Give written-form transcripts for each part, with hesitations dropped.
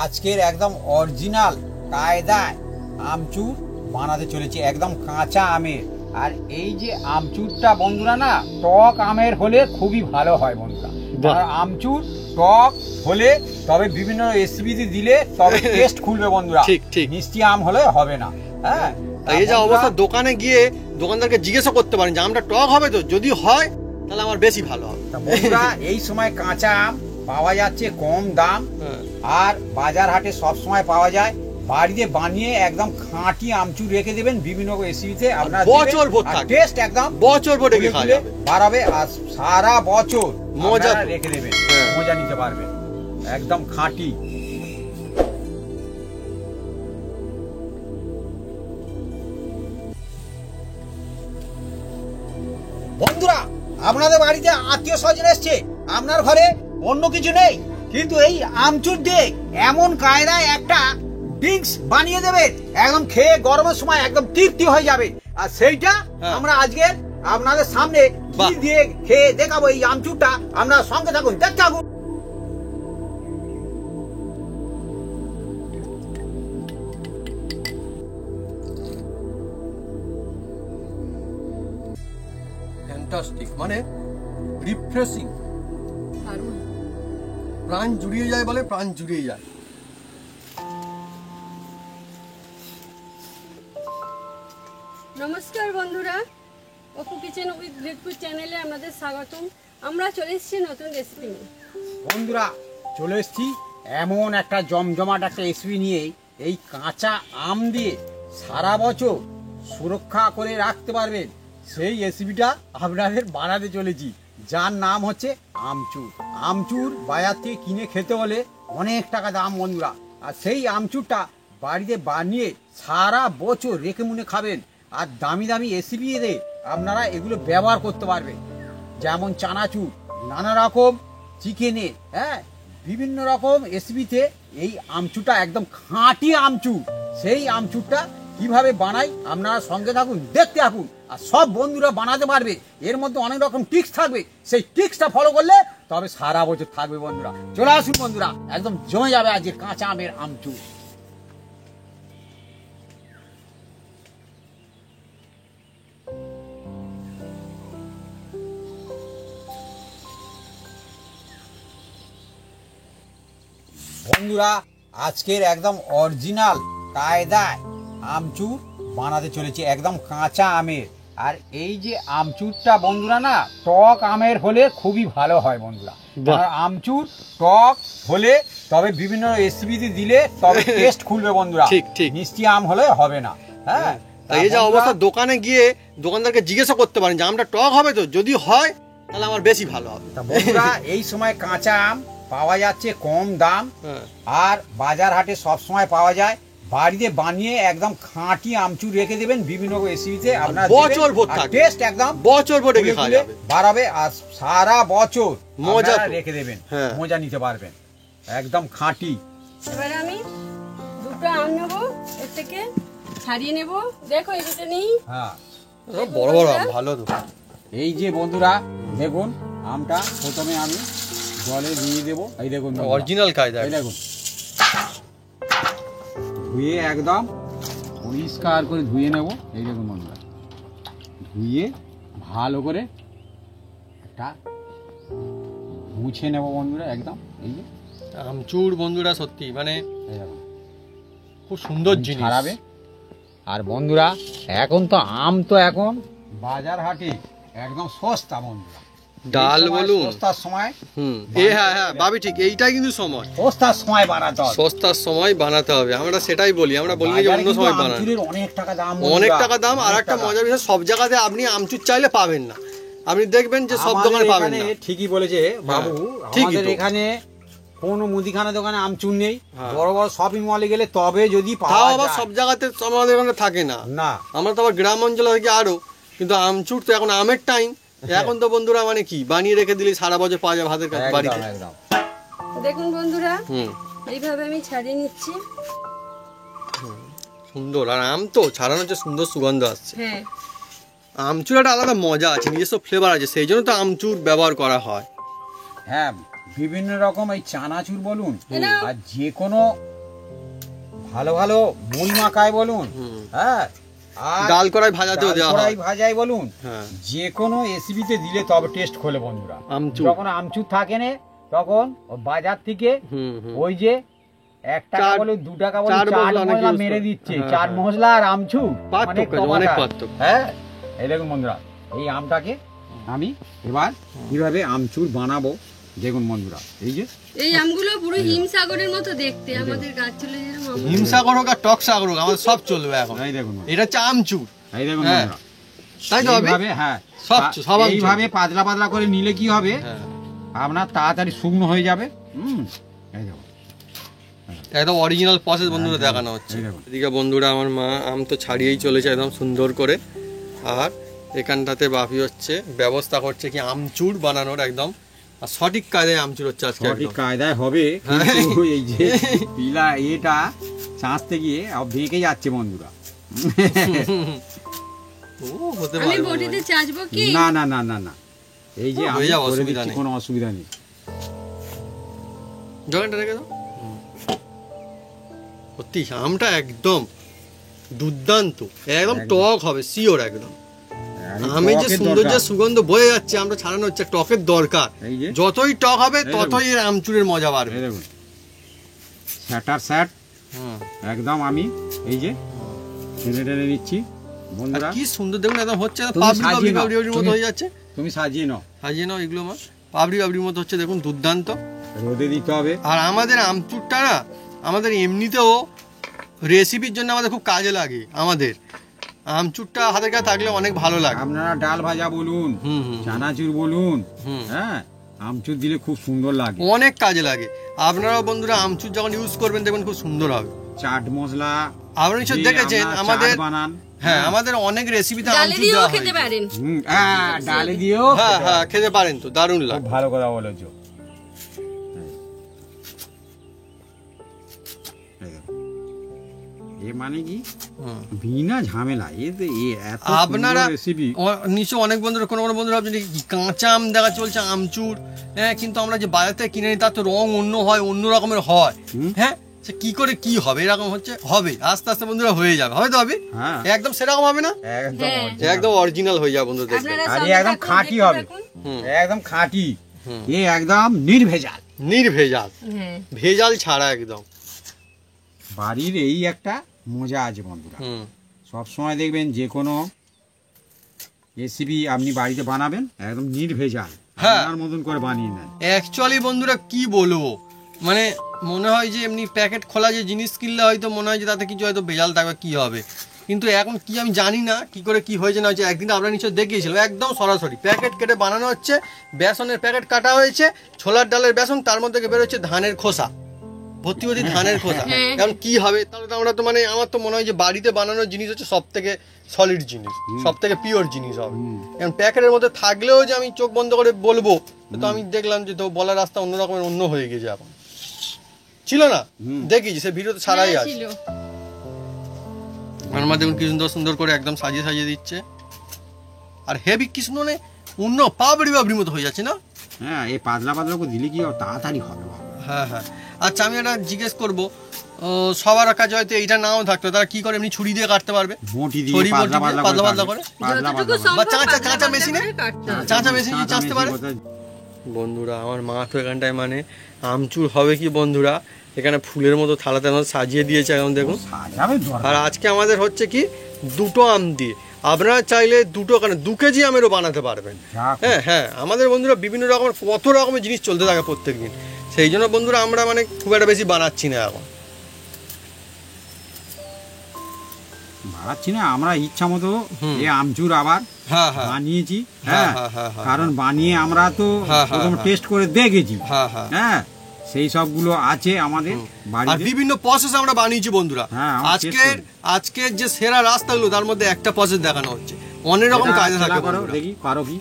আজকের একদম অরিজিনাল কায়দায় আমচুর বানাতে চলেছি, একদম কাঁচা আমের। আর এই যে আমচুরটা বন্ধুরা না, টক আমের হলে খুবই ভালো হয় বন্ধুরা। আমচুর টক হলে তবে বিভিন্ন রেসিপি দিলে তবে টেস্ট খুলবে বন্ধুরা। ঠিক ঠিক, মিষ্টি আম হলে হবে না। হ্যাঁ, এই যে অবস্থা, দোকানে গিয়ে দোকানদারকে জিজ্ঞাসা করতে পারেন যে আমটা টক হবে তো, যদি হয় তাহলে আমার বেশি ভালো হবে। বন্ধুরা এই সময় কাঁচা আম পাওয়া যাচ্ছে কম দাম, আর বাজার হাটে সব সময় পাওয়া যায়। বাড়িতে বানিয়ে একদম খাঁটি আমচুর রেখে দেবেন বিভিন্ন রেসিপিতে, আপনারা বছর ভর থাকবে, টেস্ট একদম বছর ভর রেখে খাওয়া যাবে, বাড়াবে। আর সারা বছর মজা রেখে দেবেন, মজা নিতে পারবেন, একদম খাঁটি। বন্ধুরা আপনাদের বাড়িতে আত্মীয় স্বজন এসছে, আপনার ঘরে অন্য কিছু নেই, কিন্তু এই আমচুর দিয়ে এমন কায়দায় একটা ড্রিঙ্কস বানিয়ে দেবেন, একদম খেয়ে গরমের সময় একদম তৃপ্তি হয়ে যাবে। আর সেইটা আমরা আজকে আপনাদের সামনে ঘি দিয়ে খেয়ে দেখাবো। এই আমচুরটা আপনারা সঙ্গে থাকুন, দেখতে থাকুন। ফ্যান্টাস্টিক, মানে রিফ্রেশিং, প্রাণ জুড়িয়ে যায়, বলে প্রাণ জুড়িয়ে যায়। নমস্কার বন্ধুরা, অপু কিচেন উইথ গ্রেটফুড চ্যানেলে আপনাদের স্বাগতম। আমরা চলে এসেছি নতুন রেসিপি নিয়ে। বন্ধুরা চলে এসেছি এমন একটা জমজমাট একটা রেসিপি নিয়ে। এই কাঁচা আম দিয়ে সারা বছর সুরক্ষা করে রাখতে পারবেন, সেই রেসিপিটা আপনাদের বানাতে চলেছি, যার নাম হচ্ছে আমচুর। আমচুর বাজার থেকে কিনে খেতে হলে অনেক টাকা দাম বন্ধুরা, আর সেই আমচুরটা বাড়িতে বানিয়ে সারা বছর রেখে মুনে খাবেন। আর দামি দামি রেসিপি দিয়ে আপনারা এগুলো ব্যবহার করতে পারবেন, যেমন চানাচুর, নানা রকম চিকেনের, হ্যাঁ, বিভিন্ন রকম রেসিপিতে এই আমচুরটা একদম খাঁটি আমচুর। সেই আমচুরটা কিভাবে বানাই আপনারা সঙ্গে থাকুন, দেখতে থাকুন, আর সব বন্ধুরা বানাতে পারবে। এর মধ্যে অনেক রকম টিক্স থাকবে, সেই টিক্সটা ফলো করলে তবে সারা বছর থাকবে বন্ধুরা। চলে আসুন বন্ধুরা, একদম জমে যাবে আজকে কাঁচা আমের আমচুর। বন্ধুরা আজকের একদম অরিজিনাল কায়দায় আমচুর বানাতে চলেছি, একদম কাঁচা আমের। আর এই যে আমচুরটা বন্ধুরা না, টক আমের হলে খুবই ভালো হয় বন্ধুরা। আমচুর টক হলে তবে বিভিন্ন রেসিপিতে দিলে তবে টেস্ট খুলবে বন্ধুরা। ঠিক ঠিক, মিষ্টি আম হলে হবে না। হ্যাঁ, এই যে অবস্থা, দোকানে গিয়ে দোকানদারকে জিজ্ঞাসা করতে পারেন যে আমটা টক হবে তো, যদি হয় তাহলে আমার বেশি ভালো হবে। বন্ধুরা এই সময় কাঁচা আম পাওয়া যাচ্ছে কম দাম, আর বাজার হাটে সব সময় পাওয়া যায়। বাড়িতে বানিয়ে একদম খাঁটি আমচুর রেখে দেবেন বিভিন্ন রেসিপিতে, আপনার বছর ভর থাকবে, টেস্ট একদম বছর ভর রেখে খাওয়া যাবে, বাড়াবে। আর সারা বছর মজা রেখে দেবেন, মজা নিতে পারবেন, একদম খাঁটি। এবারে আমি দুটো আম নেব, এর থেকে ছাড়িয়ে নেব। দেখো এটা নেই, হ্যাঁ বড় বড় আম, ভালো তো। এই যে বন্ধুরা দেখুন, আমটা প্রথমে আমি জলে ধুয়ে দেবো। এই দেখুন অরিজিনাল কায়দা, এই দেখুন ধুয়ে একদম পরিষ্কার করে ধুয়ে নেব। এই দেখুন বন্ধুরা, ধুয়ে ভালো করে একটা মুছে নেব বন্ধুরা একদম। এই যে আমচুর বন্ধুরা সত্যি মানে খুব সুন্দর জিনিস ছাড়াবে। আর বন্ধুরা এখন তো আম তো এখন বাজার হাটে একদম সস্তা বন্ধুরা, ডাল বলুন সস্তার সময়। হ্যাঁ হ্যাঁ ভাবি, ঠিক এইটাই কিন্তু সময়, সস্তার সময় বানাতে হবে, সস্তার সময় বানাতে হবে। আমরা সেটাই বলি, আমরা বলি যে অন্য সময় বানান, অনেক টাকা দাম, অনেক টাকা দাম। আর একটা মজার বিষয়, সব জায়গাতে আপনি আমচুর চাইলে পাবেন না, আপনি দেখবেন যে সব দোকানে পাবেন না। ঠিকই বলেছে বাবু, আমাদের এখানে কোন মুদিখানা দোকানে আমচুর নেই, বড় বড় শপিং মলে গেলে তবে যদি পাওয়া যায়। সব জায়গাতে আমাদের এখানে থাকে না, না আমরা তো আবার গ্রাম অঞ্চলে থেকে আরো, কিন্তু আমচুর তো এখন আমের টাইম। এখন তো বন্ধুরা মানে কি, বানিয়ে রেখে দিলে সারা বছর পাওয়া যায় ভাতের কাছে বাড়িতে। দেখুন বন্ধুরা, এইভাবে আমি ছাড়িয়ে নিচ্ছি। সুন্দর, আর আম তো ছাড়ানো হচ্ছে, সুন্দর সুগন্ধ আসছে। আমচুর একটা আলাদা মজা আছে, নিজস্ব ফ্লেভার আছে, সেই জন্য তো আমচুর ব্যবহার করা হয়। হ্যাঁ, বিভিন্ন রকম এই চানাচুর বলুন আর যে কোনো ভালো ভালো মুড়ি মাখায় বলুন, হ্যাঁ, আর ডাল কড়াই ভাজাতেও দেওয়া হয়, কড়াই ভাজাই বলুন, হ্যাঁ, যে কোনো রেসিপিতে দিলে তবে টেস্ট খোলে বন্ধুরা। আমচুর। যখন আমচুর থাকে না তখন বাজার থেকে ওই যে 1 টাকা বলে 2 টাকা বলে চাট মশলা মেরে দিচ্ছে, চাট মশলা আর আমচুর অনেক পার্থক্য। হ্যাঁ, এই দেখুন বন্ধুরা, এই আমটাকে আমি এবার কিভাবে আমচুর বানাবো দেখুন বন্ধুরা। এই যে এই আমগুলো পুরো হিমসাগরের মতো দেখতে, আমাদের গাছ চলে যেরকম আম। হিমসাগর হোক আর টক সাগর হোক আমাদের সব চলবে এখন। এই দেখুন, এটা হচ্ছে আমচুর, এই দেখুন হ্যাঁ, বন্ধুরা, তাই তো হবে, এইভাবে, হ্যাঁ, সব আমচুর। এইভাবে পাতলা পাতলা করে নিলে কি হবে, হ্যাঁ, আপনার তাড়াতাড়ি শুকনো হয়ে যাবে। এই দেখুন, একদম অরিজিনাল প্রসেস বন্ধুরা দেখানো হচ্ছে। এদিকে বন্ধুরা আমার মা আম তো ছাড়িয়েই চলেছে একদম সুন্দর করে, আর এখানটাতে বাপি হচ্ছে ব্যবস্থা করছে কি আমচুর বানানোর একদম, আর সঠিক কায়দায় আমচুর হচ্ছে আজকে, সঠিক কায়দায় হবে। কিন্তু এই যে পিলা এটা চাঁচতে গিয়ে ভেঙে যাচ্ছে বন্ধুরা। ও হতে আমি পারে বটিতে চাচবো কি? না না না না না, এই যে আমি হয়ে যাবে, করে অসুবিধা দিচ্ছি, নেই। কোনো অসুবিধা নেই। জগানটা রেখে দাও। সত্যি আমটা একদম দুর্দান্ত, একদম টক হবে শিওর একদম। আমি যে টকের সুন্দর যে দরকার। সুগন্ধ বয়ে যাচ্ছে, আমরা ছাড়ানো হচ্ছে, টকের দরকার। এই যে যতই টক হবে এই ততই এর আমচুরের মজা বাড়বে। এই দেখুন, স্যাটার স্যাট হুম। একদম আমি এই যে টেনে টেনে নিচ্ছি আর বন্ধুরা। কি সুন্দর দেখুন একদম হচ্ছে না, তুমি পাবড়ি সাজিয়ে নাও, পাবড়ির মতো তুমি- হয়ে যাচ্ছে। তুমি সাজিয়ে নাও, সাজিয়ে নাও এগুলো মা, পাবড়ি পাবড়ির মতো হচ্ছে দেখুন, দুর্দান্ত। রোদে দিতে হবে। আর আমাদের আমচুরটা না আমাদের এমনিতেও রেসিপির জন্য আমাদের খুব কাজে লাগে। আমাদের আমচুরটা হাতের কাছে থাকলে অনেক ভালো লাগে। আপনারা ডাল ভাজা বলুন, হুম হুম চানাচুর বলুন, হুম, হ্যাঁ, আমচুর দিলে খুব সুন্দর লাগে। অনেক কাজে লাগে। আপনারাও বন্ধুরা আমচুর যখন ইউজ করবেন দেখবেন খুব সুন্দর হবে। চাট মশলা আপনারা নিশ্চয় দিয়ে দেখেছেন আপনারা আমাদের, চাট বানান, হ্যাঁ, আমাদের অনেক রেসিপিতে ডালে আমচুর দিয়েও দেওয়া খেতে হয়। পারেন। হ্যাঁ, ডালে দিয়েও হ্যাঁ হ্যাঁ, খেতে পারেন তো, দারুণ খুব লাগে। ভালো কথা বলেছো। এ মানে কি হুম। বিনা ঝামেলা, এতে এত আপনারা রেসিপি। নিশ্চয় অনেক বন্ধুরা কোনো কোনো বন্ধুরা ভাবছেন কি কাঁচা আম দেখা চলছে আমচুর, হ্যাঁ, কিন্তু আমরা যে বাজার থেকে কিনে নিই তার তো রং অন্য হয়, অন্য রকমের হয়, হ্যাঁ, সে কি করে কি হবে, এরকম হচ্ছে হবে, আস্তে আস্তে বন্ধুরা হয়ে যাবে, হবে তো হবে, হ্যাঁ, একদম সেরকম হবে না, একদম হ্যাঁ। original। একদম অরিজিনাল হয়ে যাবে বন্ধুরা দেখবেন। আপনারা আর সঙ্গে একদম থাকুন, খাঁটি দেখতে হবে। থাকুন। হুম। একদম খাঁটি, হুম। এ একদম নির্ভেজাল। নির্ভেজাল, হ্যাঁ, ভেজাল ছাড়া একদম। বাড়ির এই একটা মজা আছে বন্ধুরা। হুম। সবসময় দেখবেন যে কোনো রেসিপি আপনি বাড়িতে বানাবেন একদম নির্ভেজাল, হ্যাঁ। আপনার মতন করে বানিয়ে নেন। অ্যাকচুয়ালি বন্ধুরা কি বলবো, মানে মনে হয় যে এমনি প্যাকেট খোলা যে জিনিস কিনলে হয়তো মনে হয় যে তাতে কিছু হয়তো ভেজাল থাকবে, কি হবে, কিন্তু এখন কি আমি জানি না কি করে কি হয়েছে না হয়েছে। একদিন আপনারা নিশ্চয় দেখিয়েছিলাম একদম সরাসরি প্যাকেট কেটে বানানো হচ্ছে, বেসনের প্যাকেট কাটা হয়েছে, ছোলার ডালের বেসন, তার মধ্যে বের হচ্ছে ধানের খোসা, ভর্তি ভর্তি ধানের খোসা। হ্যাঁ। এখন কি হবে, তাহলে তো আমরা তো মানে আমার তো মনে হয় যে বাড়িতে বানানোর জিনিস হচ্ছে সব থেকে সলিড জিনিস, সব থেকে পিওর জিনিস হবে। এখন প্যাকেটের মধ্যে থাকলেও যে আমি চোখ বন্ধ করে বলবো, তো আমি দেখলাম যে তো বলার রাস্তা অন্য রকমের অন্য হয়ে গেছে। এখন ছিল না, দেখিছি সে ভিডিও তো ছাড়াই হ্যাঁ, আছে। ছিল। আমার মা দেখুন কি সুন্দর সুন্দর করে একদম সাজিয়ে সাজিয়ে দিচ্ছে, আর হেভি কি সুন্দর, মানে অন্য পাবড়ি বাবড়ির মতো হয়ে যাচ্ছে না। হ্যাঁ, এই পাতলা পাতলা করে দিলে কি তাড়াতাড়ি হবে বাবা। হ্যাঁ হ্যাঁ। আচ্ছা আমি একটা জিজ্ঞেস করবো, সবার কাছে হয়তো এইটা নাও থাকতো, তারা কি করে এমনি ছুরি দিয়ে কাটতে পারবে, বটি দিয়ে ছড়ি বটি পাতলা দিয়ে পাতলা পাতলা করে পাতলা করে, পাতলা যতটুকু পাতলা সম্ভব বা চাঁচা পাতলা চাঁচা পাতলা মেশিনে, করে কাটতে হবে। চাঁচা মেশিনে চাঁচতে পারে। বন্ধুরা আমার মা তো এখানটায় মানে আমচুর হবে কি বন্ধুরা, এখানে ফুলের মতো থালাতে আমাদের সাজিয়ে দিয়েছে এখন দেখুন। সাজাবে দরকার। আর আজকে আমাদের হচ্ছে কি দুটো আম দিয়ে, আপনারা চাইলে দুটো কেন 2 কেজি আমেরও বানাতে পারবেন। হ্যাঁ হ্যাঁ, আমাদের বন্ধুরা বিভিন্ন রকমের কত রকমের জিনিস চলতে থাকে প্রত্যেকদিন, সেই জন্য বন্ধুরা আমরা মানে খুব একটা বেশি বানাচ্ছি না এখন। বাড়াচ্ছি না আমরা ইচ্ছা মতো এই আমচুর আবার হ্যাঁ হ্যাঁ বানিয়েছি। হ্যাঁ, হ্যাঁ, হ্যাঁ, হ্যাঁ, হ্যাঁ, কারণ বানিয়ে আমরা তো হ্যাঁ, হ্যাঁ, প্রথম হ্যাঁ। টেস্ট করে দেখেছি। হ্যাঁ হ্যাঁ। হ্যাঁ, সেই সবগুলো আছে আমাদের আর বাড়িতে। বিভিন্ন প্রসেস আমরা বানিয়েছি বন্ধুরা। হ্যাঁ, আমরা আজকের যে সেরা রাস্তাগুলো তার মধ্যে একটা প্রসেস দেখানো হচ্ছে, অনেক রকম এটা কাজে থাকে চেলা করো, বন্ধুরা। দেখি পারো কি।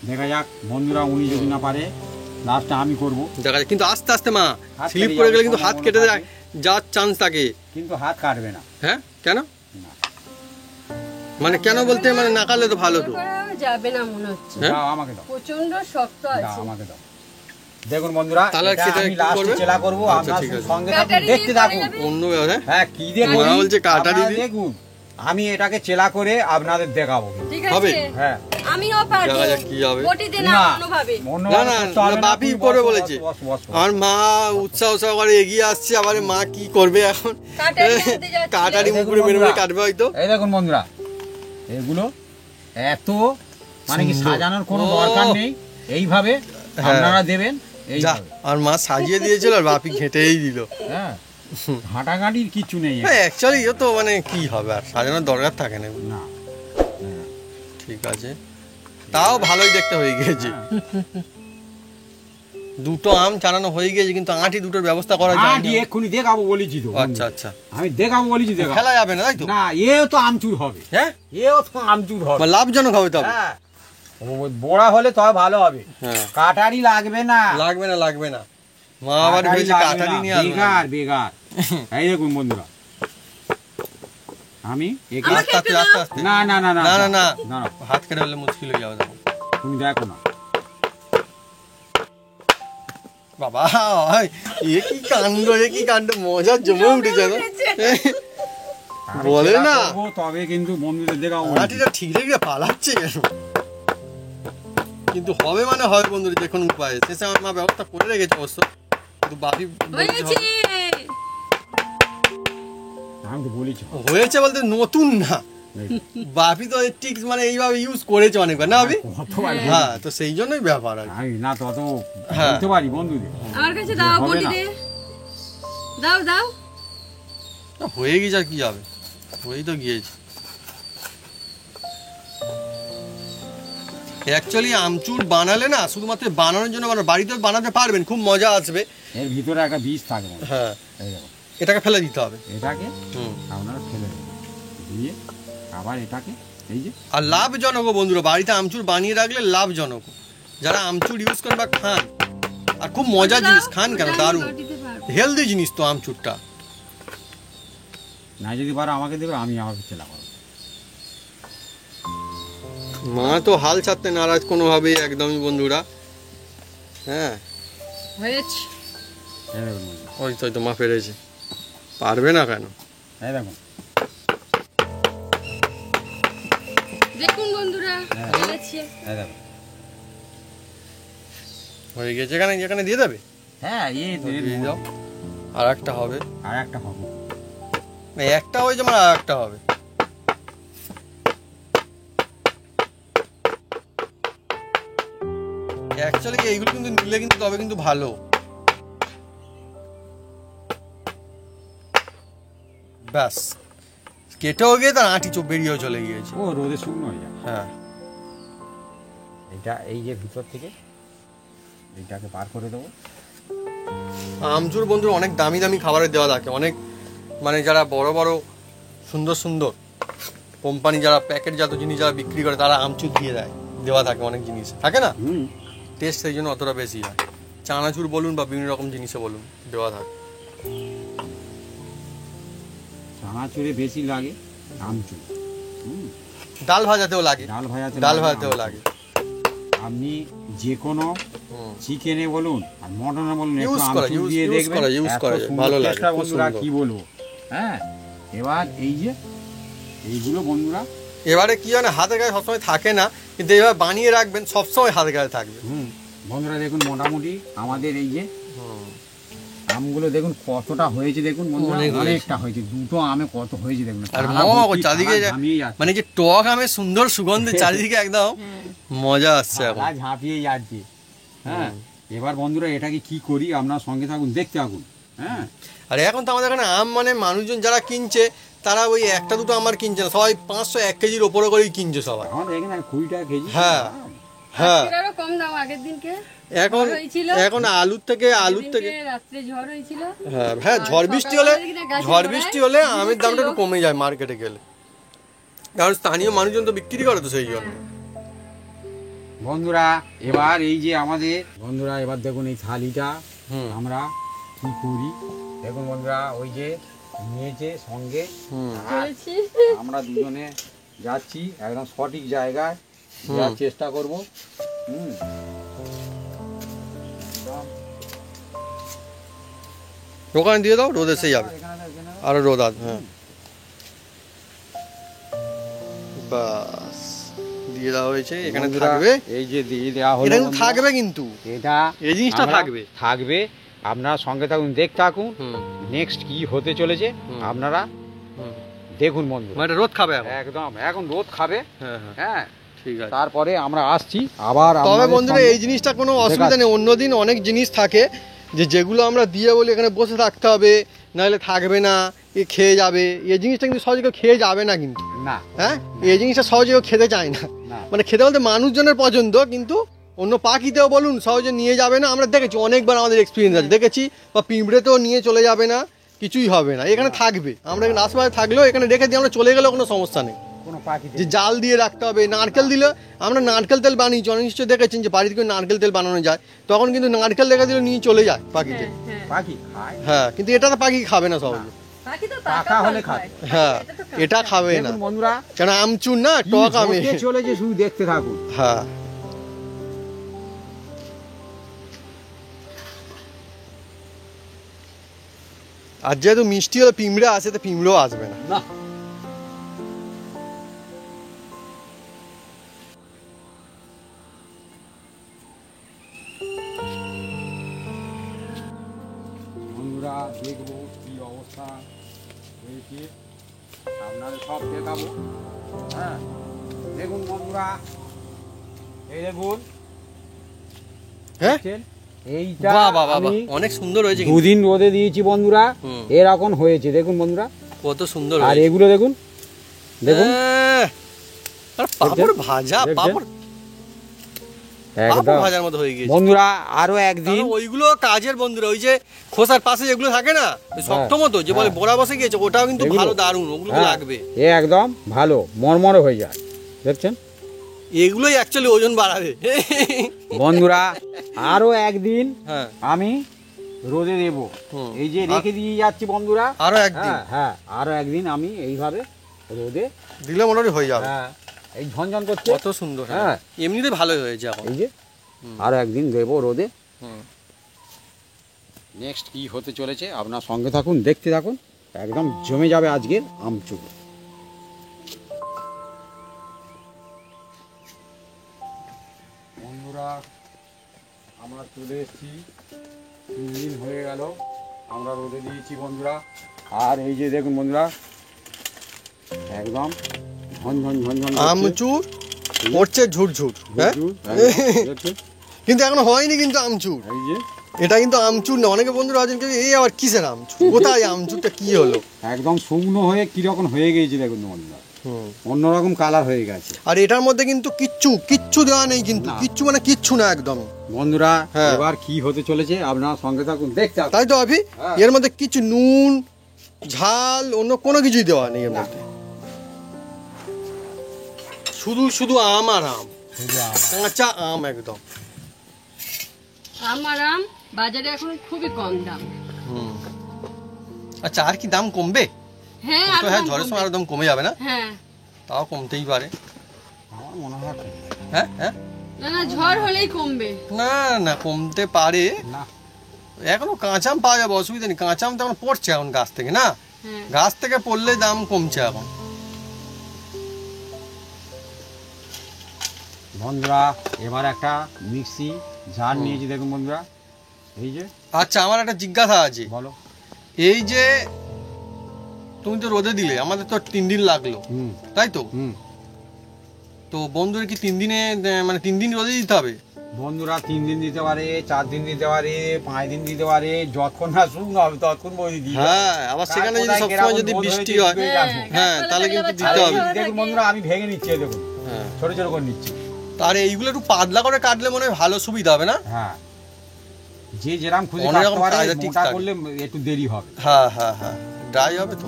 দেখা যাক বন্ধুরা, উনি যদি না পারে লাস্টটা আমি করব। দেখা যায়, কিন্তু আস্তে আস্তে মা হাত স্লিপ কেটে করে যাবে, গেলে কিন্তু হাত সম্ভাবনা কেটে থাকে। যাওয়ার চান্স থাকে। কিন্তু হাত কাটবে না। হ্যাঁ কেন, না। মানে কেন বলতে মানে না কাটলে তো ভালো তো। করা যাবে না মনে হচ্ছে, দাও আমাকে দাও, প্রচন্ড শক্ত দাও আছে। আমাকে দাও। দেখুন বন্ধুরা, তাহলে এটা খেতে আমি কি লাস্টে করবে? চেলা করব, আচ্ছা, আপনারা ঠিক আছে। সঙ্গে থাকুন, কাটারি দেখতে দিয়ে থাকুন। করে অন্য ব্যাপার, হ্যাঁ কি দিয়ে মা করি বলছে কাটারি আপনারা দিয়ে। দেখুন, আমি এটাকে চেলা করে আপনাদের দেখাবো। ঠিক হবে? আছে, হ্যাঁ আমিও পারবো। দেখা যাক কি হবে। বটি দে না না কোনোভাবে। না না না, বাপি করে বলেছে। বস, বস, বস। আমার মা উৎসাহ সহকারে এগিয়ে আসছে, আবার মা কি করবে এখন? কাটারি আনতে যাচ্ছি। কাটারি দেখুন মুখে মেরে মেরে বন্ধুরা। কাটবে হয়তো। এই দেখুন বন্ধুরা, এগুলো এত মানে কি সুন্দর। সাজানোর কোনো ও। দরকার নেই, এইভাবে হ্যাঁ। আপনারা দেবেন যা, এইভাবে। আর মা সাজিয়ে দিয়েছিল আর বাপি ঘেঁটেই দিল। হ্যাঁ ঘাটাঘাটির কিছু নেই অ্যাকচুয়ালি তো মানে কি হবে, আর সাজানোর দরকার থাকে না। না। ঠিক আছে, তাও ভালোই দেখতে হয়ে গিয়েছে। দুটো আম চালানো হয়ে গিয়েছে, কিন্তু আঁটি দুটোর ব্যবস্থা করা যায় আঁটি না। এক্ষুনি দেখাবো বলেছি তো। আচ্ছা আচ্ছা, আমি দেখাবো বলেছি, দেখাবো। খেলা যাবে না তাই তো? না, এও তো আমচুর হবে, হ্যাঁ, এও তো আমচুর হবে। বা লাভজনক হবে তবে। হ্যাঁ, ও বড়া হলে তবে ভালো হবে। হ্যাঁ, কাটারি লাগবে না, লাগবে না লাগবে না। মা আবার কাটারি ভেবেছে লাগবে কাটারি না, নিয়ে আসবে। বেকার বেকার। এই দেখুন বন্ধুরা, আমি একে আস্তে আস্তে আস্তে আস্তে। না না না না না, না, না। না না, হাত কেটে ফেললে মুশকিল হয়ে যাবে তখন। তুমি দেখো না। বাবা, এ কি কাণ্ড, এ কি কাণ্ড, মজা জমে উঠেছে না? আমি বলে চেষ্টা না। করবো, তবে কিন্তু বন্ধুদের দেখাবো। আঁটিটা ঠিক রেখে পালাচ্ছে কেন? কিন্তু হবে মানে হবে বন্ধুরা, যে কোনো উপায়ে। শেষে আমার মা ব্যবস্থা করে রেখেছে অবশ্য, কিন্তু বাপি বলছে হয়েছে। হবে। আমি তো বলেছি হয়েছে বলতে নতুন না, বাপি তো ঠিক মানে এইভাবে ইউজ করেছে অনেকবার না বাপি? কতবার বলি। হ্যাঁ, তো সেই জন্যই ব্যাপার আর কি। আমি না তত হ্যাঁ। বলতে পারি বন্ধুদের। আমার কাছে দাও, হবে বটি না। দে। দাও দাও। হয়ে গেছে আর কি হবে, হয়েই তো গিয়েছে। অ্যাকচুয়ালি আমচুর বানালে না, শুধুমাত্র বানানোর জন্য বানানো, বাড়িতে বানাতে পারবেন, খুব মজা আসবে। এর ভিতরে একটা বীজ থাকবে। হ্যাঁ, এই দেখো, এটাকে ফেলে দিতে হবে। এটাকে হুম। আপনারা ফেলে দেবেন, দিয়ে আবার এটাকে এই যে আর লাভজনক বন্ধুরা, বাড়িতে আমচুর বানিয়ে রাখলে লাভজনক। যারা আমচুর ইউজ করেন বা খান, আর খুব মজার জিনিস, খান কেন, দারুণ বটিতে পারবো। হেলদি জিনিস তো আমচুরটা। না যদি পারো আমাকে দেবে, আমি আমাকে চেলা করবো। মা তো হাল ছাড়তে নারাজ কোনোভাবেই, একদমই বন্ধুরা। হ্যাঁ, হয়েছে। এই দেখুন বন্ধুরা, ওই তো মা পেরেছে, পারবে না কেন? এই দেখুন, দেখুন বন্ধুরা, হ্যাঁ। হয়েছে। এই দেখুন। হয়ে গেছে, এখানে এখানে দিয়ে দেবে। হ্যাঁ এই তো এর দিয়ে দাও, আর একটা হবে। আর একটা হবে। না, একটা হয়েছে মানে আর একটা হবে। অ্যাকচুয়ালি এইগুলো কিন্তু নিলে কিন্তু তবে কিন্তু ভালো। ব্যাস, কেটেও গিয়ে তার আঁটি চোখ বেরিয়েও চলে গিয়েছে। ও রোদে শুকনো হয়ে যায়। হ্যাঁ, এটা এই যে ভিতর থেকে এইটাকে বার করে দেবো। আমচুর বন্ধুর অনেক দামি দামি খাবারের দেওয়া থাকে, অনেক মানে যারা বড় বড় সুন্দর সুন্দর কোম্পানি, যারা প্যাকেটজাত জিনিস যারা বিক্রি করে, তারা আমচুর দিয়ে দেয়, দেওয়া থাকে অনেক জিনিস থাকে না, হুম, টেস্ট সেই জন্য অতটা বেশি হয়। চানাচুর বলুন বা বিভিন্ন রকম জিনিসে বলুন, দেওয়া থাকে। চানাচুরে বেশি লাগে আমচুর। হুম, ডাল ভাজাতেও লাগে, ডাল ভাজাতে ডাল লাগে ভাজাতেও আমচুর। লাগে। আপনি যে কোনো হুম। চিকেনে বলুন আর মটনে বলুন, একটু Use করা, আমচুর use- দিয়ে use দেখবেন, করা, use এত করা যায়, সুন্দর ভালো লাগে, টেস্টটা খুব বন্ধুরা, সুন্দর। কি বলবো। হ্যাঁ, এবার এই যে এইগুলো বন্ধুরা, এবারে কি হয় না, হাতের কাছে সবসময় থাকে না, কিন্তু এবার বানিয়ে রাখবেন, সবসময় হাতের কাছে থাকবে। বন্ধুরা দেখুন, মোটামুটি আমাদের এই যে আমগুলো দেখুন কতটা হয়েছে, দেখুন বন্ধুরা, অনেক হয়েছে। অনেকটা হয়েছে। দুটো আমে কত হয়েছে দেখুন, আর থালা মমা ভর্তি, চারদিকে থালা ঝামিয়ে যাচ্ছে। মানে যে টক আমের সুন্দর সুগন্ধে চারিদিকে একদম মজা আসছে এখন। থালা ঝাঁপিয়ে যাচ্ছে। হ্যাঁ, এবার বন্ধুরা এটাকে কি করি, আপনার সঙ্গে থাকুন, দেখতে থাকুন। হ্যাঁ, আর এখন তো আমাদের এখানে আম মানে মানুষজন যারা কিনছে, তারা ওই একটা দুটো আমার কিনছে না, সবাই 500 1 কেজির ওপরে করেই কিনছে সবাই। আমাদের এখানে 20 টাকা কেজি। হ্যাঁ, হ্যাঁ, আজকের আরো কম দাম আগের দিনকে। এখন ঝড় হয়েছিল। এখন আলুর থেকে দিনকে রাত্রে ঝড় হয়েছিল। হ্যাঁ হ্যাঁ, আর ঝড় বৃষ্টি হলে সকালবেলা দিকে গাছের ঝড় গোড়ায় বৃষ্টি হলে আমের দামটা ছিল। একটু কমে যায় মার্কেটে গেলে, কারণ স্থানীয় মানুষজন তো বিক্রি করে তো সেই জন্য। বন্ধুরা এবার এই যে আমাদের বন্ধুরা, এবার দেখুন এই থালিটা হুম। আমরা কি করি। দেখুন বন্ধুরা, ওই যে নিয়েছে সঙ্গে, হুম। আর চলেছি। আমরা দুজনে যাচ্ছি একদম সঠিক জায়গায়। দেওয়ার চেষ্টা করবো। হুম, ওখানে দিয়ে দাও, রোদ এসে যাবে। আরো রোদ আসবে। হ্যাঁ, বাস দিয়ে দেওয়া হয়েছে। এখানে বন্ধুরা, থাকবে, এই যে দিয়ে দেওয়া হলো এটা কিন্তু বন্ধুরা, থাকবে কিন্তু এটা এই জিনিসটা আমরা- থাকবে। থাকবে। আপনারা সঙ্গে থাকুন, দেখতে থাকুন হুম, নেক্সট কি হতে চলেছে। হুম। আপনারা হুম। দেখুন বন্ধু, মানে রোদ খাবে এখন। একদম এখন রোদ খাবে। হ্যাঁ হ্যাঁ, হ্যাঁ, ঠিক আছে। তারপরে আমরা আসছি আবার তবে আপনাদের বন্ধুরা সঙ্গে। এই জিনিসটা কোনো অসুবিধা নেই। অন্যদিন অনেক জিনিস থাকে যেগুলো আমরা দিয়ে বলি এখানে বসে থাকতে হবে, নাহলে থাকবে না, এ খেয়ে যাবে। এই জিনিসটা কিন্তু সহজে কেউ খেয়ে যাবে না কিন্তু। না, হ্যাঁ, এই জিনিসটা সহজে কেউ খেতে চায় না। না, মানে খেতে বলতে মানুষজনের পছন্দ, কিন্তু অন্য পাখিতেও বলুন সহজে নিয়ে যাবে না। আমরা দেখেছি অনেকবার, আমাদের এক্সপিরিয়েন্স আছে, দেখেছি। বা পিঁপড়েতেও নিয়ে চলে যাবে না, কিছুই হবে না, এখানে থাকবে। আমরা এখানে আশেপাশে থাকলেও এখানে রেখে দিয়ে আমরা চলে গেলেও কোনো সমস্যা নেই। কোনো পাখি যে জাল দিয়ে রাখতে হবে, নারকেল দিলে, আমরা নারকেল তেল বানিয়েছি, অনেক নিশ্চয় দেখেছেন যে বাড়িতে করে নারকেল তেল বানানো যায়, তখন কিন্তু নারকেল রেখে দিলে নিয়ে চলে যায় পাখিতে। হ্যাঁ, হ্যাঁ। পাখি খায়। হ্যাঁ, কিন্তু এটা তো পাখি খাবে না সহজে। পাখি তো পাকা পাকা হলে হলে খাবে। খায়। হ্যাঁ, এটা তো কাঁচা। এটা খাবে না, দেখুন বন্ধুরা, কেন আমচুর না, কি টক আমে। হতে চলেছে শুধু দেখতে থাকুন। হ্যাঁ, আর যেহেতু মিষ্টি হলে পিঁমড়ে আসে, তো পিঁমড়েও আসবে না। না, বন্ধুরা দেখবো কি অবস্থা হয়েছে, আপনাদের সব দেখাবো। হ্যাঁ, দেখুন বন্ধুরা, এই দেখুন, হ্যাঁ, দেখছেন? এইটা বাহ বাহ বাহ, আমি অনেক সুন্দর হয়েছে কিন্তু। দুদিন রোদে দিয়েছি বন্ধুরা, হুম। এরকম হয়েছে দেখুন বন্ধুরা। কত সুন্দর আর হয়েছে। এগুলো দেখুন, দেখুন আর পাপড় ভাজা, দেখছেন? পাপড় একদম ভাজার মতো হয়ে গেছে। বন্ধুরা। আরো একদিন কারণ ওইগুলো কাজের বন্ধুরা, ওই যে খোসার পাশে যেগুলো থাকে না, ওই শক্ত মতো যে বলে হ্যাঁ। বোরা বসে গিয়েছে, ওটাও কিন্তু এগুলো? ভালো, দারুণ, ওগুলো তো হ্যাঁ, লাগবে। এ একদম ভালো মরমরে হয়ে যায়, দেখছেন এগুলোই অ্যাকচুয়ালি ওজন বাড়াবে। বন্ধুরা। আরো একদিন হ্যাঁ, আমি রোদে দেব, হুম। এই যে রেখে দিয়ে যাচ্ছি বন্ধুরা। আরো একদিন হ্যাঁ, হ্যাঁ, আরো একদিন আমি এইভাবে রোদে, দিলে মোটামুটি হয়ে যাবে। হ্যাঁ, এই ঝনঝন করছে। কত সুন্দর। হ্যাঁ। হ্যাঁ, এমনিতে ভালোই হয়েছে এখন। এই যে আরো একদিন দেবো রোদে। হুম। নেক্সট কি হতে চলেছে আপনার সঙ্গে থাকুন, দেখতে থাকুন, একদম জমে যাবে আজকের আমচুর। বন্ধুরা, আমরা চলে এসেছি, 3 দিন হয়ে গেল আমরা রোদে দিয়েছি বন্ধুরা। আর এই যে দেখুন বন্ধুরা, একদম ঝনঝন ঝনঝন করছে। আমচুর পড়ছে ঝুরঝুর। হ্যাঁ, ঝুরঝুর, একদম, দেখছেন? কিন্তু এখনো হয়নি কিন্তু আমচুর। এই যে এটা কিন্তু আমচুর না। অনেকে বন্ধুরা আছেন কিন্তু এই আবার কিসের আমচুর, কোথায় আমচুরটা কি হলো? একদম শুকনো হয়ে কিরকম হয়ে গেছে দেখুন বন্ধুরা, অন্যরকম কালার হয়ে গেছে আর এটার মধ্যে কিন্তু কিচ্ছু দেওয়া নেই কিন্তু, না। কিচ্ছু মানে কিচ্ছু না একদম। বন্ধুরা। হ্যাঁ। এবার কি হতে চলেছে আপনার সঙ্গে থাকুন, দেখতে থাকুন। তাই তো আভি, হ্যাঁ। এর মধ্যে কিছু নুন ঝাল অন্য কোনো কিছুই দেওয়া নেই এর মধ্যে। শুধু শুধু আম আর আম, কাঁচা আম একদম। আমার আম বাজারে এখন খুবই কম দাম। আচ্ছা, আর কি দাম কমবে? হ্যাঁ, তো আর হ্যাঁ, দাম ঝড়ের সময় কমবে। আরো দাম কমে যাবে না? হ্যাঁ, তাও কমতেই পারে। আমার মনে হয় হ্যাঁ হ্যাঁ, না না, ঝড় হলেই কমবে। না না, কমতে পারে। না, এখনো কাঁচা আম পাওয়া যাবে, অসুবিধা নেই। কাঁচা আম তো এখন পড়ছে এখন গাছ থেকে, না হ্যাঁ, গাছ থেকে পড়লে দাম কমছে এখন। বন্ধুরা এবার একটা মিক্সি ঝাড় নিয়েছি দেখুন বন্ধুরা, এই যে। আচ্ছা, আমার একটা জিজ্ঞাসা আছে। বলো। এই যে তুমি তো রোদে দিলে, আমাদের তো 3 দিন লাগলো, হুম তাই তো? হুম তো বন্ধুর কি 3 দিনে, মানে 3 দিন রোদে দিতে হবে? বন্ধুরা 3 দিন দিতে পারে, 4 দিন দিতে পারে, 5 দিন দিতে পারে, যতক্ষণ না শুকনো হবে ততক্ষণ বৌদি দিই। হ্যাঁ, আবার সেখানে যদি সবসময় যদি বৃষ্টি হয়, হ্যাঁ, তাহলে কিন্তু দিতে হবে। দেখুন বন্ধুরা, আমি ভেঙে নিচ্ছি, এই দেখুন হ্যাঁ, ছোট ছোট করে নিচ্ছি। আর এইগুলো একটু পাতলা করে কাটলে মনে হয় ভালো সুবিধা হবে না? হ্যাঁ, যে যেরাম খুশি অনেক কাটতে রকম পারে, কায়দা ঠিক মোটা থাকে। করলে একটু দেরি হবে। হ্যাঁ হ্যাঁ হ্যাঁ, ড্রাই হবে তো।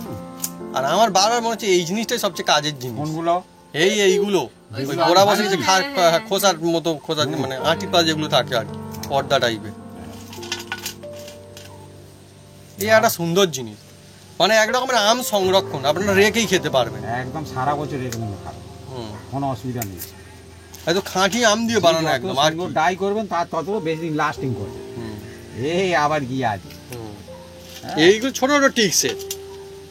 আর আমার বারবার মনে হচ্ছে এই জিনিসটাই সবচেয়ে কাজের জিনিস। কোনগুলো? এইগুলো ওই গোড়া বসে যে খোসার মতো, খোসার মানে আঁটি পা যেগুলো থাকে আর কি, পর্দা টাইপের। এই একটা সুন্দর জিনিস, মানে এক রকমের আম সংরক্ষণ, আপনারা রেখেই খেতে পারবেন। একদম সারা বছর এরকম খাবে, হুম। কোনো অসুবিধা নেই। হয়তো খাঁটি আম দিয়ে বানানো যত একদম আর সুন্দর কি। ডাই করবেন তার তত বেশি দিন লাস্টিং করবে। হুম, এই আবার কি আছে হুম। হ্যাঁ? এইগুলো ছোট ছোট টিক্সের।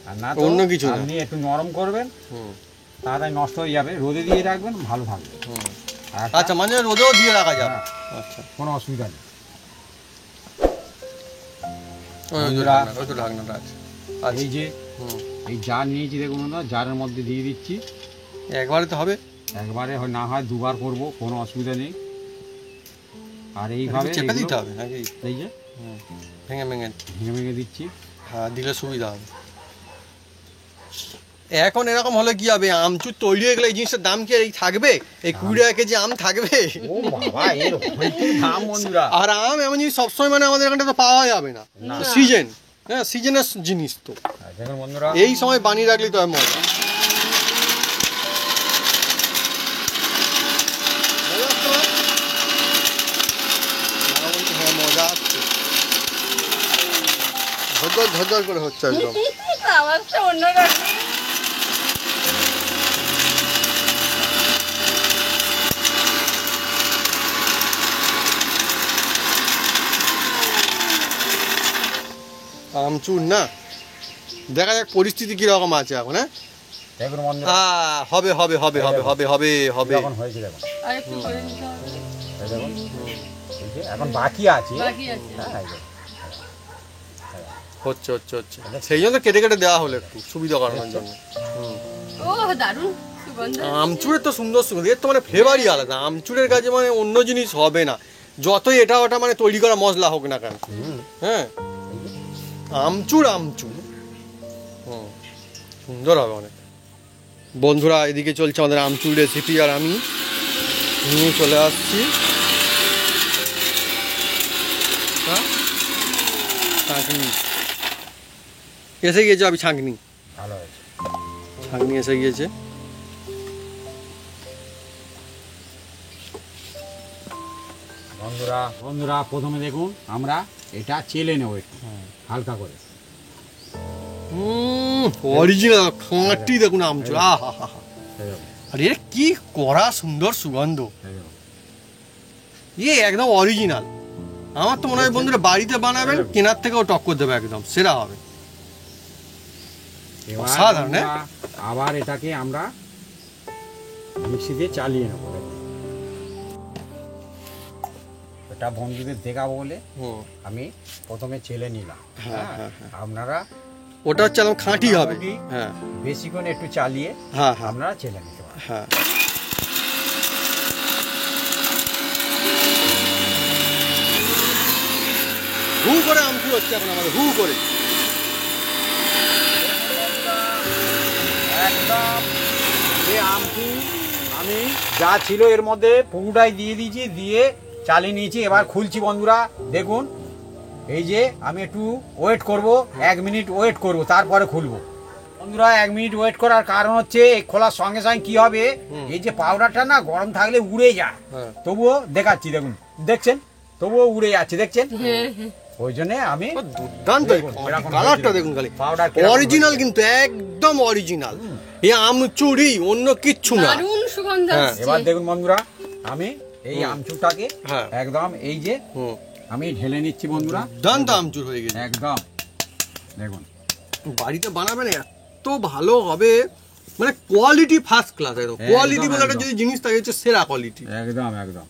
আর না অন্য কিছু না। আপনি একটু নরম করবেন, হুম, তাড়াতাড়ি নষ্ট হয়ে যাবে, রোদে দিয়ে রাখবেন ভালো থাকবে। হুম। আর একটা- আচ্ছা, মানে রোদেও দিয়ে রাখা যাবে। হ্যাঁ, আচ্ছা, কোনো অসুবিধা নেই। ওই তো ঢাকনা, ওই তো ঢাকনাটা আছে। আচ্ছা, এই যে হুম। এই জার নিয়েছি দেখুন না, জারের মধ্যে দিয়ে দিচ্ছি। একবারে তো হবে। একবারে না হয় দুবার করব, কোনো অসুবিধা নেই। আর এইভাবে একটু চেপে দিতে এগুলো- হবে নাকি? এই যে হুম, ভেঙে ভেঙে। ভেঙে ভেঙে দিচ্ছি। হ্যাঁ, দিলে সুবিধা হবে। এখন এরকম হলে কি হবে, আমচুর তৈরি হয়ে গেলে এই জিনিসটার দাম কি আর এই থাকবে? এই 20 টাকা কেজি আম থাকবে? ও বাবা, এর হইতে দাম বন্ধুরা। আর আম এমন জিনিস সবসময় মানে আমাদের এখানটা তো পাওয়া যাবে না। না। সিজন, হ্যাঁ, সিজনের জিনিস তো দেখুন বন্ধুরা, এই সময় বানিয়ে রাখলেই তো হয় মজা। মজা আসছে না? না বলছি, হ্যাঁ, মজা আসছে। ঝরঝর ঝরঝর করে হচ্ছে একদম। আওয়াজটা অন্যরকম। আমচুর না, দেখা যাক পরিস্থিতি কিরকম আছে এখন। হ্যাঁ, দেখুন বন্ধুরা, হবে হবে হবে হবে হবে হবে হবে। এখন হয়েছে দেখুন। আর একটু করে নিতে হবে। এই দেখুন, এই যে এখন বাকি আছে। বাকি আছে। হ্যাঁ, এই যে। হচ্ছে হচ্ছে হচ্ছে, সেই জন্য কেটে কেটে দেওয়া হলো একটু সুবিধা করানোর জন্য। হুম। ও দারুণ সুগন্ধ। আমচুরের তো সুন্দর সুগন্ধ, এর তো মানে ফ্লেভারই আলাদা। আমচুরের কাছে মানে অন্য জিনিস হবে না, যতই এটা ওটা মানে তৈরি করা মশলা হোক না কেন। হ্যাঁ, আমচুর আমচুর। হুম, সুন্দর হবে অনেক। বন্ধুরা, এদিকে চলছে আমাদের আমচুর রেসিপি, আর আমি নিয়ে চলে আসছি। হ্যাঁ, ছাঁকনি এসে গিয়েছে, আমি ছাঁকনি ভালো হয়েছে। ছাঁকনি এসে গিয়েছে। বন্ধুরা বন্ধুরা প্রথমে দেখুন, আমরা এটা চেলে নেবো একটু হালকা করে। অরিজিনাল খাঁটি দেখুন আমচুর। আহা হা হা। এই দেখুন, আরে কি কড়া সুন্দর সুগন্ধ, এই দেখুন। ইয়ে একদম অরিজিনাল। আমার তো মনে হয় বন্ধুরা বাড়িতে বানাবেন, কেনার থেকেও টক্কর দেবে, একদম সেরা হবে। এবার অসাধারণ, হ্যাঁ? বন্ধুরা, আবার এটাকে আমরা মিক্সিতে চালিয়ে নেবো। দেখুন, এটা বন্ধুদের দেখাবো বলে হুম, আমি প্রথমে চেলে নিলাম। হ্যাঁ, হ্যাঁ, হ্যাঁ, আপনারা ওটা হচ্ছে একদম খাঁটি হবে। হ্যাঁ বেশিক্ষণ একটু চালিয়ে হ্যাঁ হ্যাঁ আপনারা চেলে নিতে পারেন। হ্যাঁ। হু করে আমচুর হচ্ছে এখন আমাদের, হু করে। একদম যে আমটি আমি যা ছিল এর মধ্যে পুরোটাই দিয়ে দিয়েছি, দিয়ে চালিয়ে নিয়েছি। এবার খুলছি বন্ধুরা, দেখুন। এই যে আমি একটু ওয়েট করব, 1 মিনিট ওয়েট করব, তারপরে খুলবো। বন্ধুরা, 1 মিনিট ওয়েট করার কারণ হচ্ছে এই খোলার সঙ্গে সঙ্গে কি হবে, এই যে পাউডারটা না গরম থাকলে উড়ে যায়। হ্যাঁ। তবুও দেখাচ্ছি, দেখুন, দেখছেন, তবুও উড়ে যাচ্ছে, দেখছেন। হ্যাঁ হ্যাঁ। ওই জন্যে আমি দুর্দান্ত দেখুন, এরকম কালারটা হয়েছে। দেখুন খালি, পাউডার কিরকম অরিজিনাল হয়েছে। কিন্তু একদম অরিজিনাল। এই আমচুরি, অন্য কিচ্ছু না। দারুণ সুগন্ধ হ্যাঁ, আসছে। এবার দেখুন বন্ধুরা, আমি এই হুম। আমচুরটাকে হ্যাঁ। একদম এই যে হুম, আমি ঢেলে নিচ্ছি বন্ধুরা, দুর্দান্ত আমচুর হয়ে গেছে। একদম দেখুন। বাড়িতে বানাবেন এত ভালো হবে, মানে কোয়ালিটি ফার্স্ট ক্লাস। একদম কোয়ালিটি বলে একটা একদম। যদি জিনিস থাকে হচ্ছে সেরা কোয়ালিটি। একদম একদম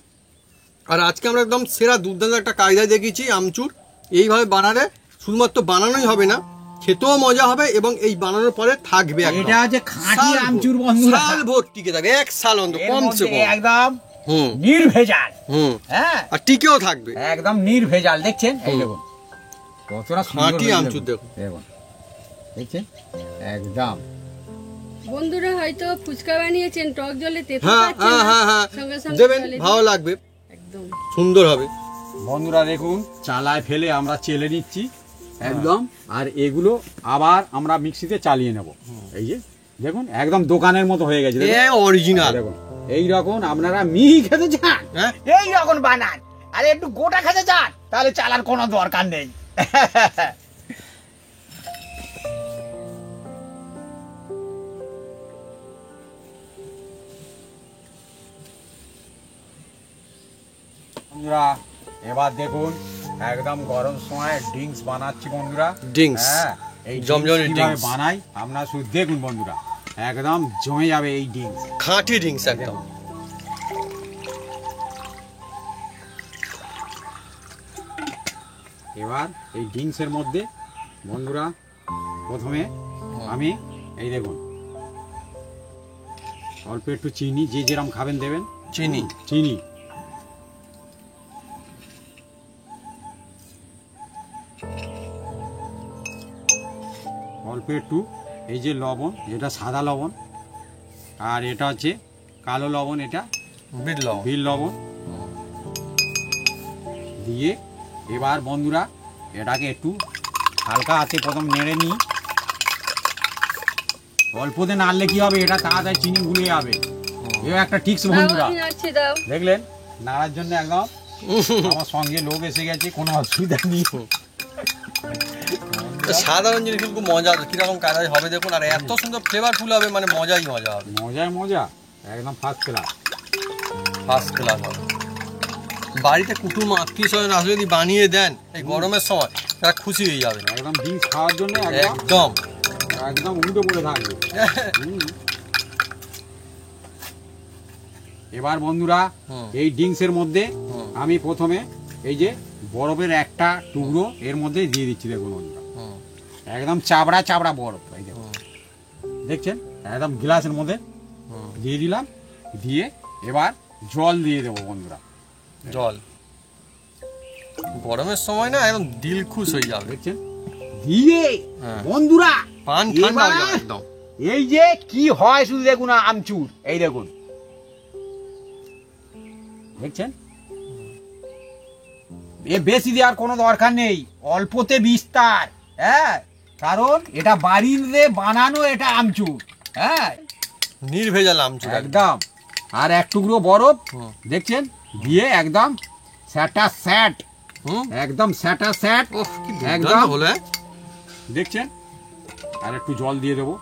আর আজকে আমরা একদম সেরা দুর্দান্ত একটা কায়দা দেখিয়েছি আমচুর। এইভাবে বানালে শুধুমাত্র বানানোই হবে না, খেতেও মজা হবে, এবং এই বানানোর পরে থাকবে একদম। এটা হচ্ছে খাঁটি সাল ভর, আমচুর বন্ধুরা। সাল ভর টিকে থাকবে, 1 সাল অন্তত এর কমসে মধ্যে কম। একদম হুম নির্ভেজাল। হুম, হ্যাঁ, আর টিকেও থাকবে। একদম নির্ভেজাল, দেখছেন। এই দেখুন কতটা সুন্দর খাঁটি হয়েছে, আমচুর দেখুন। দেখুন, দেখছেন, একদম। বন্ধুরা হয়তো ফুচকা বানিয়েছেন, টক জলে তেতো হ্যাঁ পাচ্ছেন হ্যাঁ না, হ্যাঁ হ্যাঁ, সঙ্গে সঙ্গে দেবেন, জলে ভালো দিয়ে- লাগবে, একদম সুন্দর হবে। বন্ধুরা দেখুন, চালায় ফেলে আমরা চেলে নিচ্ছি একদম। আর এগুলো আবার আমরা মিক্সিতে চালিয়ে নেব। এই যে দেখুন, একদম দোকানের মতো হয়ে গেছে, দেখুন। অরিজিনাল। দেখুন, এইরকম আপনারা মিহি খেতে চান, হ্যাঁ, এইরকম বানান। আর একটু গোটা খেতে চান, তাহলে চালার কোনো দরকার নেই। বন্ধুরা এবার দেখুন একদম গরম সময় ড্রিঙ্কস বানাচ্ছি বন্ধুরা। Drinks। হ্যাঁ, এই জমজমাট ড্রিঙ্কস কিভাবে drinks। বানাই আপনারা শুধু দেখুন বন্ধুরা, একদম জমে যাবে এই ড্রিঙ্কস। খাঁটি ড্রিঙ্কস একদম। এবার এই ড্রিঙ্কসের মধ্যে বন্ধুরা প্রথমে আমি এই দেখুন অল্প একটু চিনি, যে যেরকম খাবেন দেবেন। চিনি। চিনি অল্প একটু এই যে লবণ, এটা সাদা লবণ, আর এটা হচ্ছে কালো লবণ, এটা বিট লবণ। বিল লবণ দিয়ে এবার বন্ধুরা এটাকে একটু হালকা হাতে প্রথম নেড়ে নিই। অল্পতে নাড়লে কি হবে, এটা তাড়াতাড়ি চিনি গুলে যাবে। এও একটা টিক্স দাও, বন্ধুরা, আমি নাড়ছি, দাও। দেখলেন নাড়ার জন্য একদম আমার সঙ্গে লোক এসে গেছে, কোনো অসুবিধা নেই। সাধারণ জিনিস কিন্তু মজা, কিরকম কায়দায় হবে দেখুন, আর এত সুন্দর ফ্লেভারফুল হবে, মানে মজাই মজা হবে। মজায় মজা, একদম ফার্স্ট ক্লাস। ফার্স্ট ক্লাস হবে। বাড়িতে কুটুম আত্মীয় স্বজন আসলে যদি বানিয়ে দেন এই গরমের সময়, তারা খুশি হয়ে যাবে। একদম ড্রিঙ্কস খাওয়ার জন্য একদম একদম উল্টো পড়ে থাকবে। এবার বন্ধুরা এই ড্রিঙ্কসের মধ্যে আমি প্রথমে এই যে বরফের একটা টুকরো এর মধ্যে দিয়ে দিচ্ছি। দেখুন বন্ধুরা একদম চাবড়া চাবড়া বরফ, এই দেখুন দেখছেন, একদম গ্লাসের মধ্যে দিয়ে দিলাম। দিয়ে এবার জল দিয়ে দেবো বন্ধুরা। জল গরমের সময় না একদম দিল খুশ হয়ে যাবে। দেখছেন দিয়ে বন্ধুরা পান ঠান্ডা হয়ে এবার যাবে একদম। এই যে কি হয় শুধু দেখুন আমচুর, এই দেখুন দেখছেন, এ বেশি দেওয়ার কোনো দরকার নেই, অল্পতে বিস্তার। হ্যাঁ, কারণ এটা বাড়িতে বানানো, এটা আমচুর। হ্যাঁ নির্ভেজাল আমচুর একদম। একদম। আর এক টুকরো বরফ হুম। দেখছেন দিয়ে একদম স্যাটা স্যাট, হুম। একদম স্যাটা স্যাট ওহ, কি একদম দুর্দান্ত হলো। দেখছেন। আর একটু জল দিয়ে দেবো।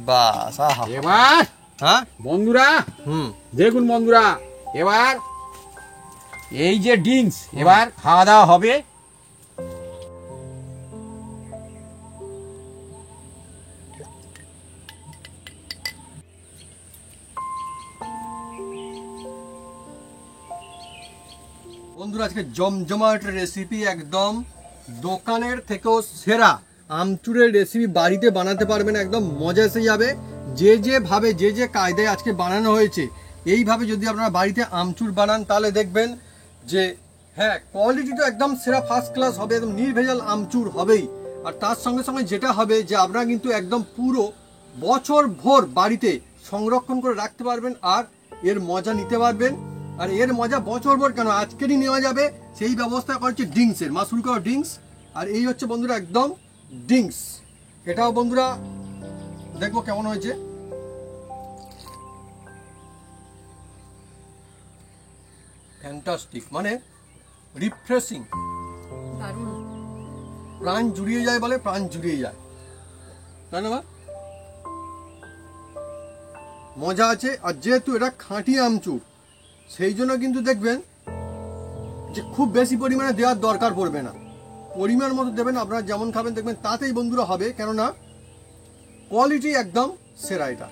বাস, আহা। এবার হ্যাঁ, বন্ধুরা হুম। দেখুন বন্ধুরা এবার এই যে ড্রিঙ্কস এবার খাওয়া দাওয়া হবে। বন্ধুরা আজকে জমজমাট রেসিপি, একদম দোকানের থেকেও সেরা আমচুরের রেসিপি বাড়িতে বানাতে পারবেন, একদম মজা এসে যাবে। যে যেভাবে যে যে কায়দায় আজকে বানানো হয়েছে, এইভাবে যদি আপনারা বাড়িতে আমচুর বানান তাহলে দেখবেন যে হ্যাঁ, কোয়ালিটি তো একদম সেরা ফার্স্ট ক্লাস হবে, একদম নির্ভেজাল আমচুর হবেই। আর তার সঙ্গে সঙ্গে যেটা হবে যে আপনারা কিন্তু একদম পুরো বছর ভোর বাড়িতে সংরক্ষণ করে রাখতে পারবেন আর এর মজা নিতে পারবেন। আর এর মজা বছর ভোর কেন, আজকেরই নেওয়া যাবে, সেই ব্যবস্থা করছে ড্রিঙ্কসের। মাসুল করা ড্রিঙ্কস, আর এই হচ্ছে বন্ধুরা একদম ড্রিঙ্কস। এটাও বন্ধুরা দেখবো কেমন হয়েছে। ফ্যান্টাস্টিক, মানে রিফ্রেশিং, দারুণ। প্রাণ জুড়িয়ে যায়, বলে প্রাণ জুড়িয়ে যায়, তাই না? মজা আছে। আর যেহেতু এটা খাঁটি আমচুর, সেই জন্য কিন্তু দেখবেন যে খুব বেশি পরিমাণে দেওয়ার দরকার পড়বে না, পরিমাণ মতো দেবেন। আপনারা যেমন খাবেন দেখবেন তাতেই বন্ধুরা হবে, কেননা কোয়ালিটি একদম সেরা। এটা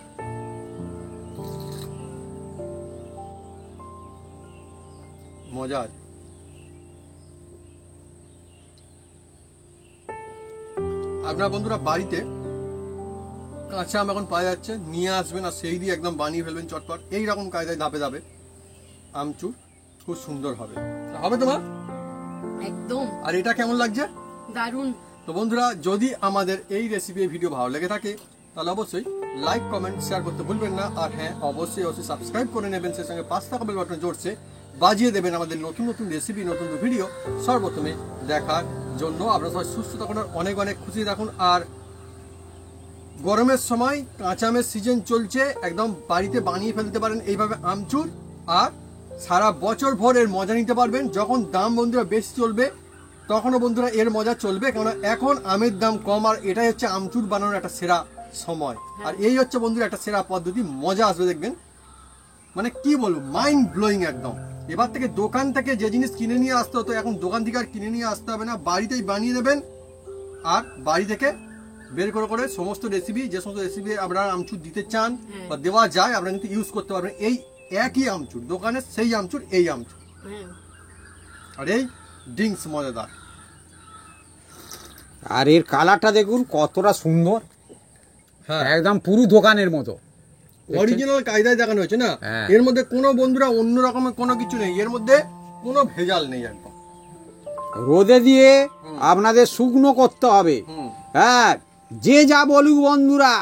মজা আছে। আপনারা বন্ধুরা বাড়িতে কাঁচা আম এখন পাওয়া যাচ্ছে, নিয়ে আসবেন আর সেই দিয়ে একদম বানিয়ে ফেলবেন চটপট। এইরকম কায়দায় ধাপে ধাপে আমচুর খুব সুন্দর হবে। হবে তোমার একদম আর এটা কেমন লাগছে? দারুণ। তো বন্ধুরা যদি আমাদের এই রেসিপি ভিডিও ভালো লেগে থাকে তাহলে অবশ্যই লাইক কমেন্ট শেয়ার করতে ভুলবেন না। আর হ্যাঁ, অবশ্যই অবশ্যই সাবস্ক্রাইব করে নেবেন, সেই সঙ্গে পাঁচ টাকা বেল বাটন জোরছে বাজিয়ে দেবেন আমাদের নতুন নতুন রেসিপি, নতুন নতুন ভিডিও সর্বপ্রথমে দেখার জন্য। আপনারা সবাই সুস্থ থাকুন আর অনেক অনেক খুশি থাকুন। আর গরমের সময় কাঁচা আমের সিজন চলছে, একদম বাড়িতে বানিয়ে ফেলতে পারেন এইভাবে আমচুর, আর সারা বছর ভর এর মজা নিতে পারবেন। যখন দাম বন্ধুরা বেশি চলবে তখনও বন্ধুরা এর মজা চলবে, কেননা এখন আমের দাম কম আর এটাই হচ্ছে আমচুর বানানোর একটা সেরা সময়। আর এই হচ্ছে বন্ধুরা একটা সেরা পদ্ধতি, মজা আসবে দেখবেন। মানে কি বলবো, মাইন্ড ব্লোয়িং একদম। এবার থেকে দোকান থেকে যে জিনিস কিনে নিয়ে আসতে হতো, এখন দোকান থেকে আর কিনে নিয়ে আসতে হবে না, বাড়িতেই বানিয়ে নেবেন। আর বাড়ি থেকে বের করে করে সমস্ত রেসিপি, যে সমস্ত রেসিপি আপনারা আমচুর দিতে চান বা দেওয়া যায়, আপনারা কিন্তু ইউজ করতে পারবেন। এই একই আমচুর, দোকানের সেই আমচুর, এই আমচুর। হ্যাঁ আর এই ড্রিঙ্কস মজাদার। আর এর কালারটা দেখুন কতটা সুন্দর, হ্যাঁ, একদম পুরো দোকানের মতো। অরিজিনাল কায়দায় দেখানো হয়েছে না। হ্যাঁ। এর মধ্যে কোনো বন্ধুরা অন্য রকমের কোনো কিছু নেই, এর মধ্যে কোনো ভেজাল নেই একদম। রোদে দিয়ে আপনাদের শুকনো করতে হবে। হুম। হ্যাঁ, যে যা বলুক বন্ধুরা,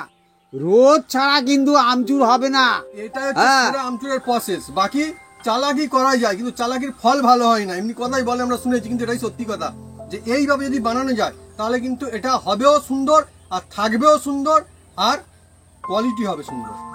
রোদ ছাড়া কিন্তু আমচুর হবে না। এটা হচ্ছে হ্যাঁ। পুরো আমচুরের প্রসেস। বাকি চালাকি করা যায়, কিন্তু চালাকির ফল ভালো হয় না। এমনি কথাই বলে, আমরা শুনেছি, কিন্তু এটাই সত্যি কথা, যে এইভাবে যদি বানানো যায় তাহলে কিন্তু এটা হবেও সুন্দর, আর থাকবেও সুন্দর, আর কোয়ালিটি হবে সুন্দর।